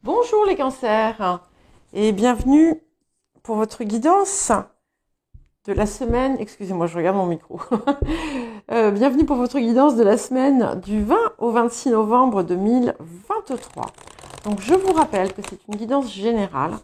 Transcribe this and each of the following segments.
Bonjour les cancers et bienvenue pour votre guidance de la semaine, excusez-moi je regarde mon micro, bienvenue pour votre guidance de la semaine du 20 au 26 novembre 2023. Donc je vous rappelle que c'est une guidance générale,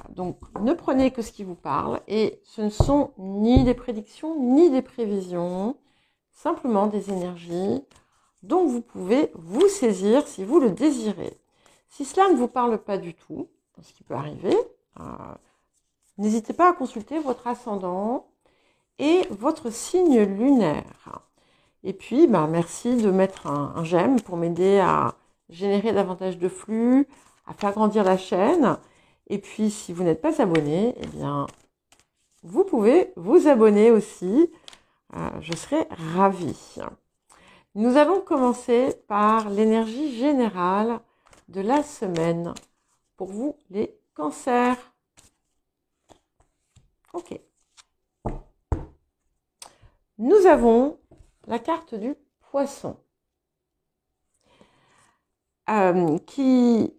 donc ne prenez que ce qui vous parle et ce ne sont ni des prédictions ni des prévisions, simplement des énergies dont vous pouvez vous saisir si vous le désirez. Si cela ne vous parle pas du tout, ce qui peut arriver, n'hésitez pas à consulter votre ascendant et votre signe lunaire. Et puis, merci de mettre un j'aime pour m'aider à générer davantage de flux, à faire grandir la chaîne. Et puis, si vous n'êtes pas abonné, eh bien, vous pouvez vous abonner aussi. Je serai ravie. Nous allons commencer par l'énergie générale de la semaine pour vous les cancers. Ok. Nous avons la carte du poisson qui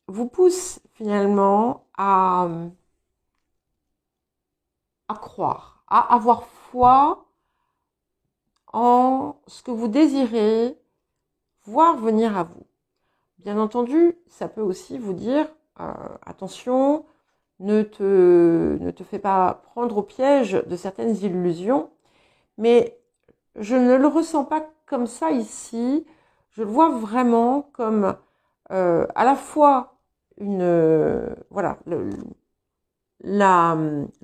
vous pousse finalement à croire, à avoir foi en ce que vous désirez voir venir à vous. Bien entendu, ça peut aussi vous dire attention, ne te fais pas prendre au piège de certaines illusions, mais je ne le ressens pas comme ça ici. Je le vois vraiment comme à la fois la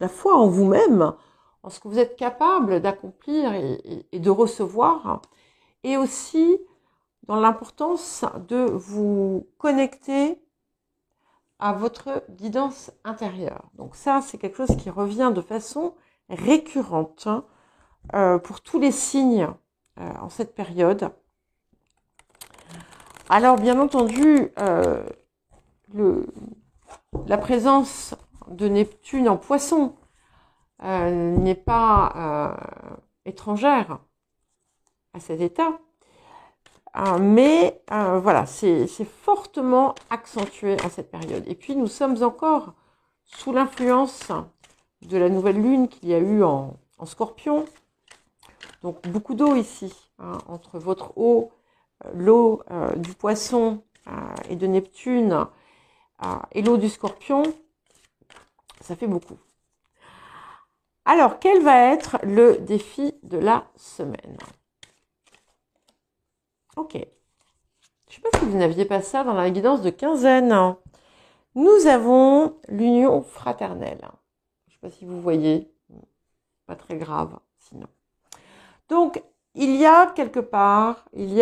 foi en vous-même, en ce que vous êtes capable d'accomplir et de recevoir, et aussi dans l'importance de vous connecter à votre guidance intérieure. Donc ça, c'est quelque chose qui revient de façon récurrente pour tous les signes en cette période. Alors, bien entendu, la présence de Neptune en Poisson n'est pas étrangère à cet état. Mais voilà, c'est fortement accentué à cette période. Et puis, nous sommes encore sous l'influence de la nouvelle lune qu'il y a eu en Scorpion. Donc, beaucoup d'eau ici, entre votre eau, l'eau du Poisson et de Neptune et l'eau du Scorpion, ça fait beaucoup. Alors, quel va être le défi de la semaine ? Ok. Je ne sais pas si vous n'aviez pas ça dans la guidance de quinzaine. Nous avons l'union fraternelle. Je ne sais pas si vous voyez. Pas très grave, sinon. Donc, il y a quelque part, une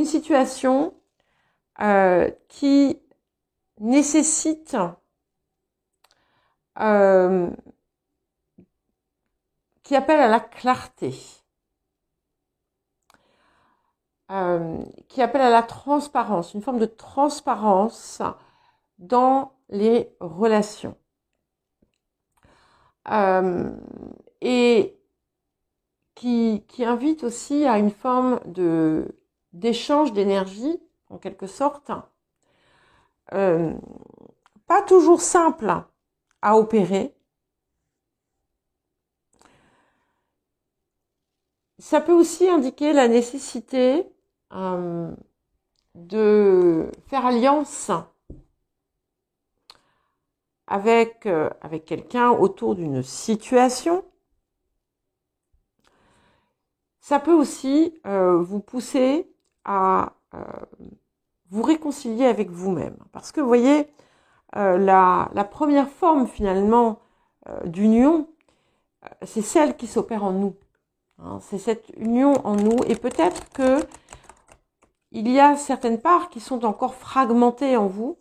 situation qui nécessite qui appelle à la clarté. Qui appelle à la transparence, une forme de transparence dans les relations. Et qui invite aussi à une forme d'échange d'énergie, en quelque sorte. Pas toujours simple à opérer. Ça peut aussi indiquer la nécessité de faire alliance avec quelqu'un autour d'une situation. Ça peut aussi vous pousser à vous réconcilier avec vous-même. Parce que vous voyez, la première forme finalement d'union, c'est celle qui s'opère en nous. C'est cette union en nous. Et peut-être que il y a certaines parts qui sont encore fragmentées en vous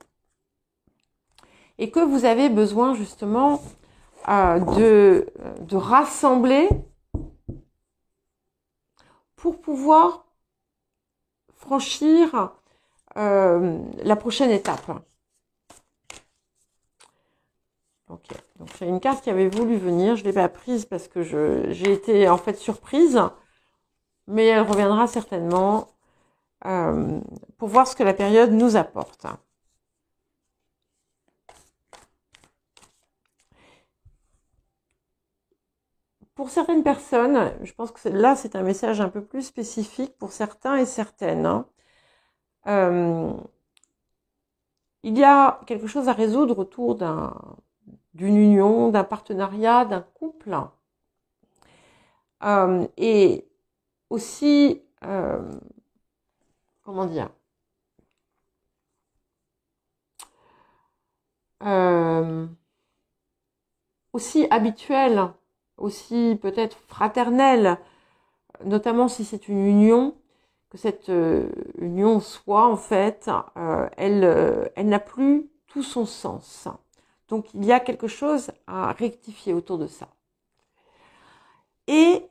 et que vous avez besoin justement de rassembler pour pouvoir franchir la prochaine étape. Ok, donc j'ai une carte qui avait voulu venir, je ne l'ai pas prise parce que j'ai été en fait surprise, mais elle reviendra certainement. pour voir ce que la période nous apporte. Pour certaines personnes, je pense que là c'est un message un peu plus spécifique pour certains et certaines. Il y a quelque chose à résoudre autour d'une union, d'un partenariat, d'un couple. Et aussi, comment dire, aussi habituel, aussi peut-être fraternel, notamment si c'est une union, que cette union soit en fait, elle n'a plus tout son sens. Donc il y a quelque chose à rectifier autour de ça. Et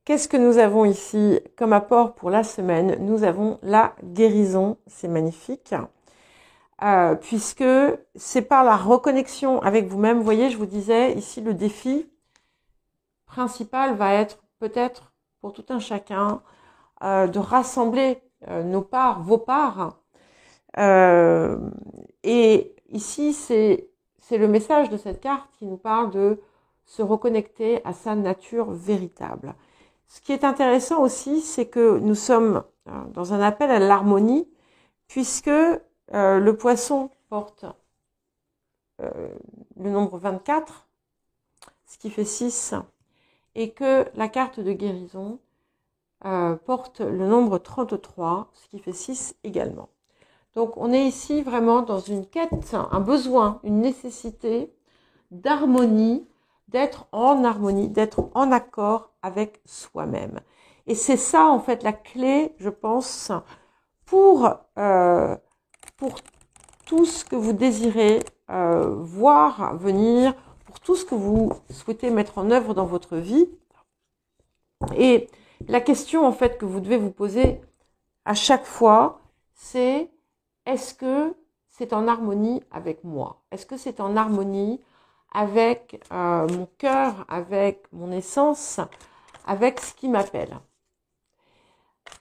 qu'est-ce que nous avons ici comme apport pour la semaine? Nous avons la guérison, c'est magnifique, puisque c'est par la reconnexion avec vous-même. Vous voyez, je vous disais, ici le défi principal va être peut-être pour tout un chacun de rassembler nos parts, vos parts. Et ici, c'est le message de cette carte qui nous parle de se reconnecter à sa nature véritable. Ce qui est intéressant aussi, c'est que nous sommes dans un appel à l'harmonie, puisque le poisson porte le nombre 24, ce qui fait 6, et que la carte de guérison porte le nombre 33, ce qui fait 6 également. Donc on est ici vraiment dans une quête, un besoin, une nécessité d'harmonie, d'être en harmonie, d'être en accord avec soi-même. Et c'est ça en fait la clé, je pense, pour tout ce que vous désirez voir venir, pour tout ce que vous souhaitez mettre en œuvre dans votre vie. Et la question en fait que vous devez vous poser à chaque fois, c'est: est-ce que c'est en harmonie avec moi? Est-ce que c'est en harmonie avec mon cœur, avec mon essence, avec ce qui m'appelle?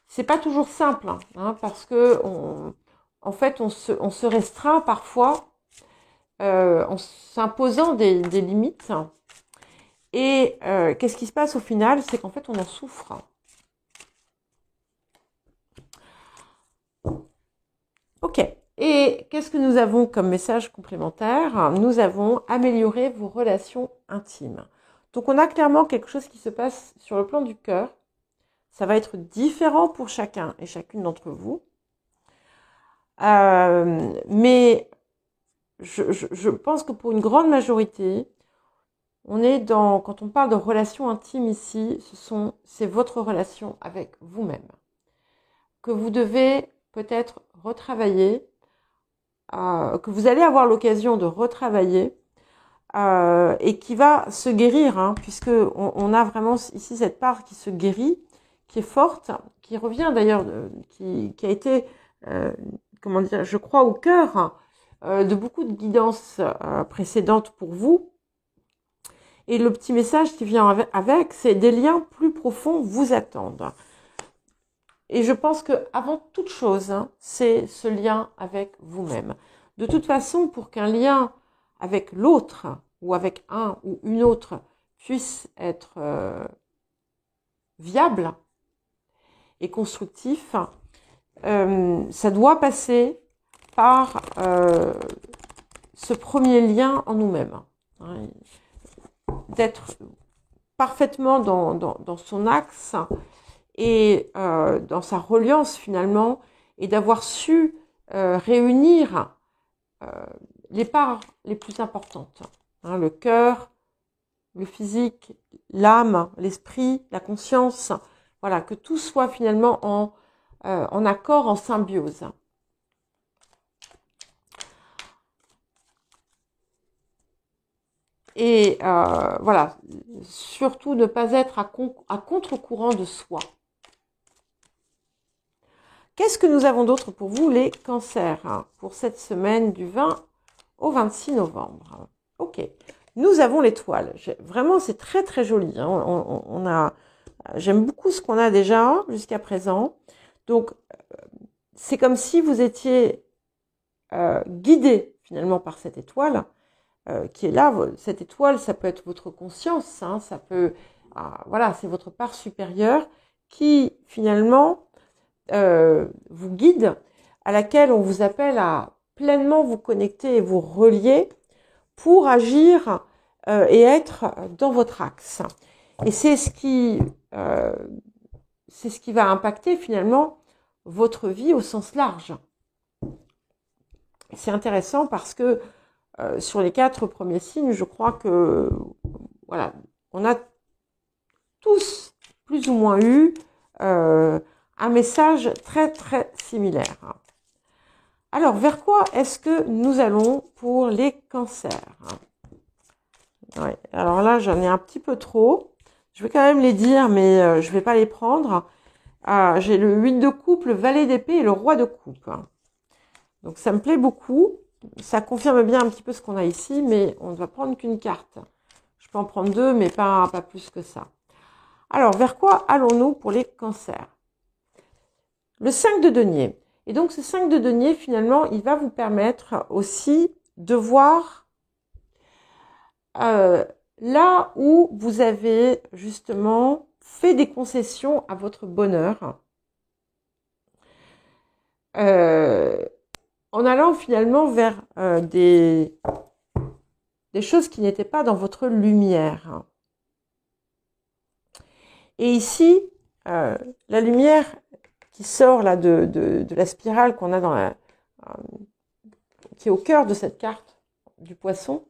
C'est pas toujours simple, hein, parce que en fait, on se restreint parfois en s'imposant des limites. Et qu'est-ce qui se passe au final? C'est qu'en fait, on en souffre. Ok. Et qu'est-ce que nous avons comme message complémentaire? Nous avons amélioré vos relations intimes. Donc, on a clairement quelque chose qui se passe sur le plan du cœur. Ça va être différent pour chacun et chacune d'entre vous. Mais je pense que pour une grande majorité, on est dans, quand on parle de relations intimes ici, c'est votre relation avec vous-même que vous devez peut-être retravailler, que vous allez avoir l'occasion de retravailler et qui va se guérir, hein, puisque on a vraiment ici cette part qui se guérit, qui est forte, qui revient d'ailleurs, qui a été, comment dire, je crois au cœur de beaucoup de guidances précédentes pour vous. Et le petit message qui vient avec, c'est: des liens plus profonds vous attendent. Et je pense que avant toute chose, hein, c'est ce lien avec vous-même. De toute façon, pour qu'un lien avec l'autre ou avec un ou une autre puisse être viable et constructif, ça doit passer par ce premier lien en nous-mêmes, hein, d'être parfaitement dans son axe et dans sa reliance finalement, et d'avoir su réunir les parts les plus importantes, hein, le cœur, le physique, l'âme, l'esprit, la conscience, voilà, que tout soit finalement en accord, en symbiose. Et voilà, surtout ne pas être à contre-courant de soi. Qu'est-ce que nous avons d'autre pour vous, les cancers, hein, pour cette semaine du 20 au 26 novembre? Ok, nous avons l'étoile. Vraiment, c'est très très joli. Hein. J'aime beaucoup ce qu'on a déjà jusqu'à présent. Donc, c'est comme si vous étiez guidé finalement par cette étoile qui est là. Cette étoile, ça peut être votre conscience, hein, ça peut, voilà, c'est votre part supérieure qui finalement vous guide, à laquelle on vous appelle à pleinement vous connecter et vous relier pour agir et être dans votre axe. Et c'est ce qui va impacter finalement votre vie au sens large. C'est intéressant parce que sur les 4 premiers signes, je crois que voilà, on a tous plus ou moins eu un message très très similaire. Alors, vers quoi est-ce que nous allons pour les cancers? Ouais, alors là, j'en ai un petit peu trop. Je vais quand même les dire, mais je vais pas les prendre. J'ai le 8 de coupe, le valet d'épée et le roi de coupe. Donc, ça me plaît beaucoup. Ça confirme bien un petit peu ce qu'on a ici, mais on ne va prendre qu'une carte. Je peux en prendre 2, mais pas plus que ça. Alors, vers quoi allons-nous pour les cancers? Le 5 de denier. Et donc, ce 5 de denier, finalement, il va vous permettre aussi de voir là où vous avez justement fait des concessions à votre bonheur. En allant finalement vers des choses qui n'étaient pas dans votre lumière. Et ici, la lumière qui sort là de la spirale qu'on a dans qui est au cœur de cette carte du poisson,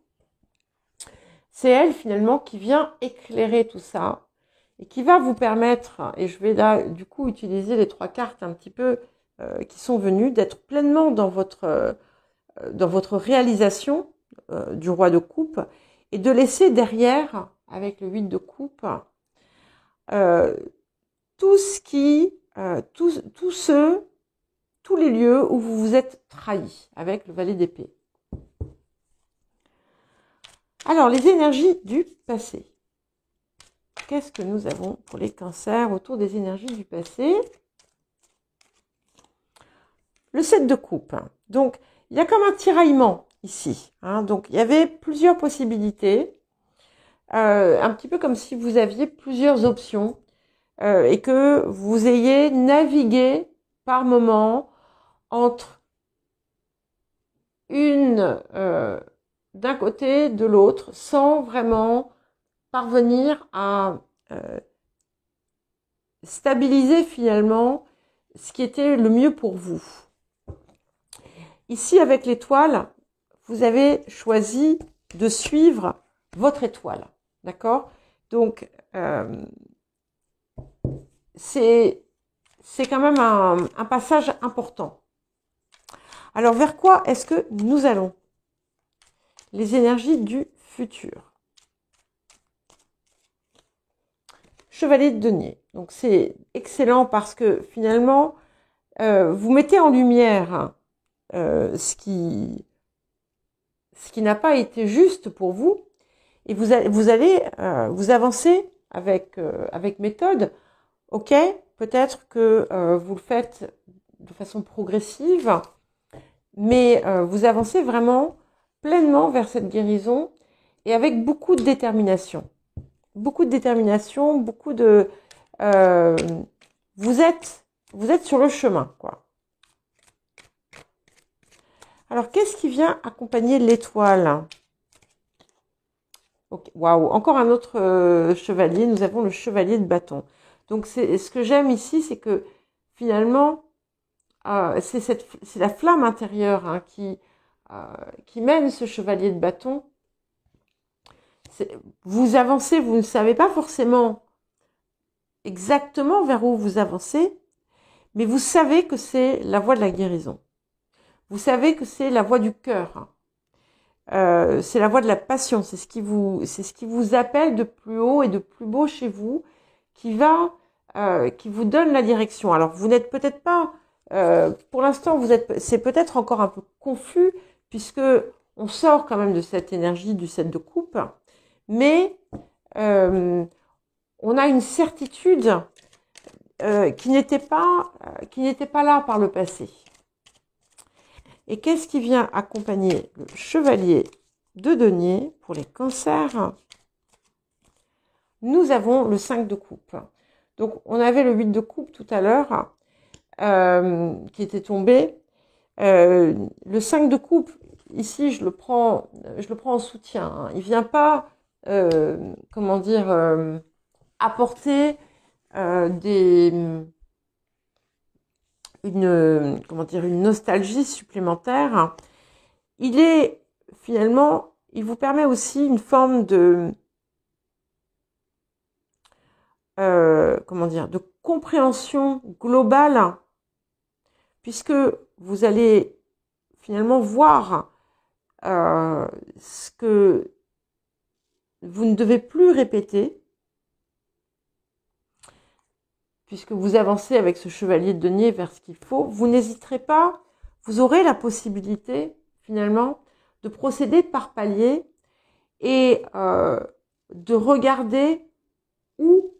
c'est elle finalement qui vient éclairer tout ça et qui va vous permettre, et je vais là du coup utiliser les 3 cartes un petit peu qui sont venues, d'être pleinement dans votre réalisation du roi de coupe et de laisser derrière, avec le 8 de coupe, tout ce qui, tous les lieux où vous vous êtes trahi avec le valet d'épée. Alors, les énergies du passé. Qu'est-ce que nous avons pour les cancers autour des énergies du passé? Le 7 de coupe. Donc, il y a comme un tiraillement ici. Hein. Donc, il y avait plusieurs possibilités. Un petit peu comme si vous aviez plusieurs options et que vous ayez navigué par moment entre une d'un côté, de l'autre, sans vraiment parvenir à stabiliser finalement ce qui était le mieux pour vous. Ici, avec l'étoile, vous avez choisi de suivre votre étoile, d'accord? Donc, c'est quand même un passage important. Alors, vers quoi est-ce que nous allons? Les énergies du futur. Chevalier de denier. Donc, c'est excellent parce que finalement, vous mettez en lumière ce qui n'a pas été juste pour vous et vous allez vous avancer avec méthode. Ok, peut-être que vous le faites de façon progressive, mais vous avancez vraiment pleinement vers cette guérison et avec beaucoup de détermination. Beaucoup de détermination, beaucoup de... vous êtes sur le chemin, quoi. Alors, qu'est-ce qui vient accompagner l'étoile? Okay. Waouh, encore un autre chevalier. Nous avons le chevalier de bâton. Donc, ce que j'aime ici, c'est que finalement, c'est la flamme intérieure hein, qui mène ce chevalier de bâton. Vous avancez, vous ne savez pas forcément exactement vers où vous avancez, mais vous savez que c'est la voie de la guérison. Vous savez que c'est la voie du cœur. C'est la voie de la passion. C'est ce qui vous appelle de plus haut et de plus beau chez vous, qui vous donne la direction. Alors, vous n'êtes peut-être pas, pour l'instant, c'est peut-être encore un peu confus, puisque on sort quand même de cette énergie du 7 de coupe, mais on a une certitude qui n'étaient pas là par le passé. Et qu'est-ce qui vient accompagner le chevalier de denier pour les cancers? Nous avons le 5 de coupe. Donc, on avait le 8 de coupe tout à l'heure qui était tombé. Le 5 de coupe, ici, je le prends en soutien. Hein. Il vient pas, comment dire, apporter une nostalgie supplémentaire. Il est finalement, il vous permet aussi une forme de de compréhension globale, puisque vous allez finalement voir ce que vous ne devez plus répéter, puisque vous avancez avec ce chevalier de denier vers ce qu'il faut. Vous n'hésiterez pas, vous aurez la possibilité finalement de procéder par paliers et de regarder où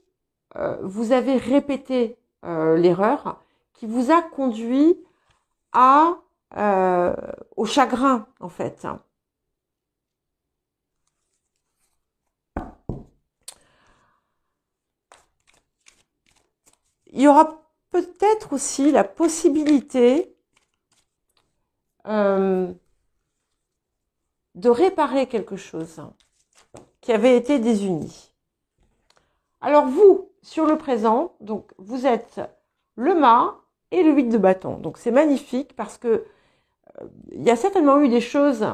vous avez répété l'erreur qui vous a conduit au chagrin, en fait. Il y aura peut-être aussi la possibilité de réparer quelque chose qui avait été désuni. Alors vous, sur le présent, donc vous êtes le mât et le 8 de bâton. Donc c'est magnifique parce que il y a certainement eu des choses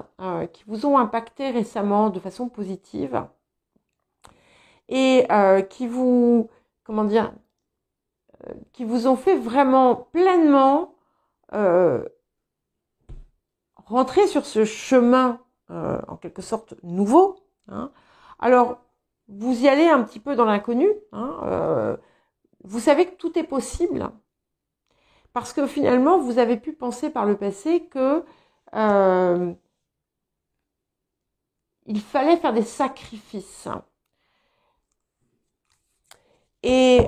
qui vous ont impacté récemment de façon positive et qui vous, qui vous ont fait vraiment pleinement rentrer sur ce chemin en quelque sorte nouveau. Hein. Alors, vous y allez un petit peu dans l'inconnu. Hein, vous savez que tout est possible parce que finalement, vous avez pu penser par le passé que il fallait faire des sacrifices. Et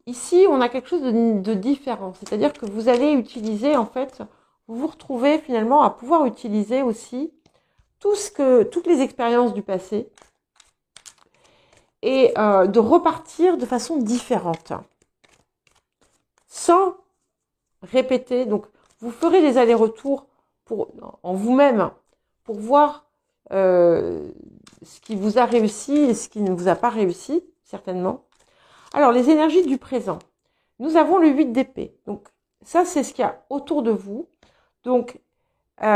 ici, on a quelque chose de différent. C'est-à-dire que vous allez utiliser, en fait, vous vous retrouvez finalement à pouvoir utiliser aussi toutes les expériences du passé et de repartir de façon différente. Sans répéter. Donc, vous ferez des allers-retours en vous-même pour voir ce qui vous a réussi et ce qui ne vous a pas réussi, certainement. Alors, les énergies du présent. Nous avons le 8 d'épée. Donc, ça, c'est ce qu'il y a autour de vous. Donc, vous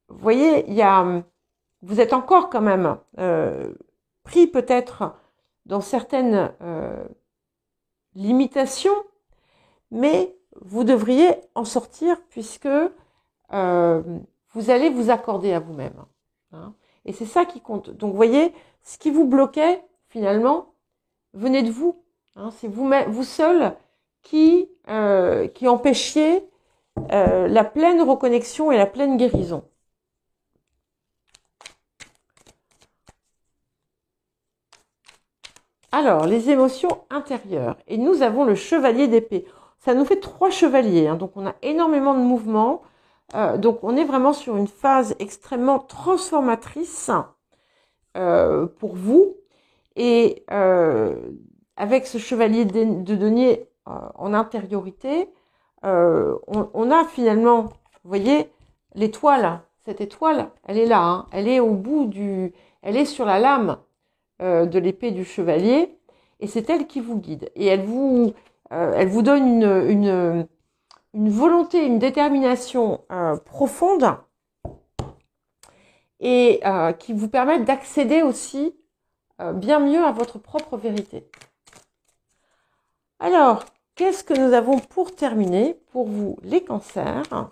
voyez, vous êtes encore quand même pris peut-être dans certaines limitations, mais vous devriez en sortir puisque vous allez vous accorder à vous-même. Hein. Et c'est ça qui compte. Donc, vous voyez, ce qui vous bloquait, finalement, venait de vous. Hein. C'est vous seul qui empêchiez la pleine reconnexion et la pleine guérison. Alors, les émotions intérieures. Et nous avons le chevalier d'épée. Ça nous fait 3 chevaliers, hein, donc on a énormément de mouvements. Donc on est vraiment sur une phase extrêmement transformatrice pour vous. Et avec ce chevalier de denier en intériorité, on a finalement, vous voyez, l'étoile. Cette étoile, elle est là, hein, elle est au bout elle est sur la lame de l'épée du chevalier, et c'est elle qui vous guide. Et elle vous donne une volonté, une détermination profonde et qui vous permettent d'accéder aussi bien mieux à votre propre vérité. Alors, qu'est-ce que nous avons pour terminer pour vous, les cancers?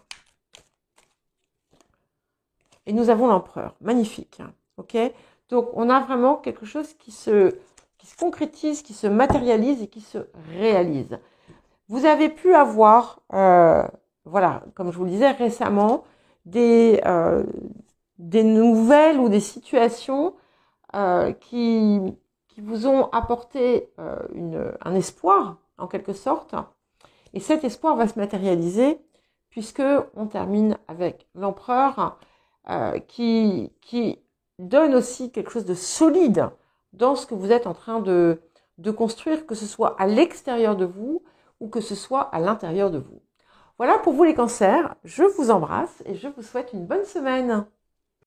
Et nous avons l'empereur. Magnifique. Hein, ok? Donc, on a vraiment quelque chose qui se concrétise, qui se matérialise et qui se réalise. Vous avez pu avoir, voilà, comme je vous le disais récemment, des nouvelles ou des situations qui qui vous ont apporté un espoir, en quelque sorte. Et cet espoir va se matérialiser puisque on termine avec l'empereur qui donne aussi quelque chose de solide dans ce que vous êtes en train de construire, que ce soit à l'extérieur de vous ou que ce soit à l'intérieur de vous. Voilà pour vous les cancers, je vous embrasse et je vous souhaite une bonne semaine.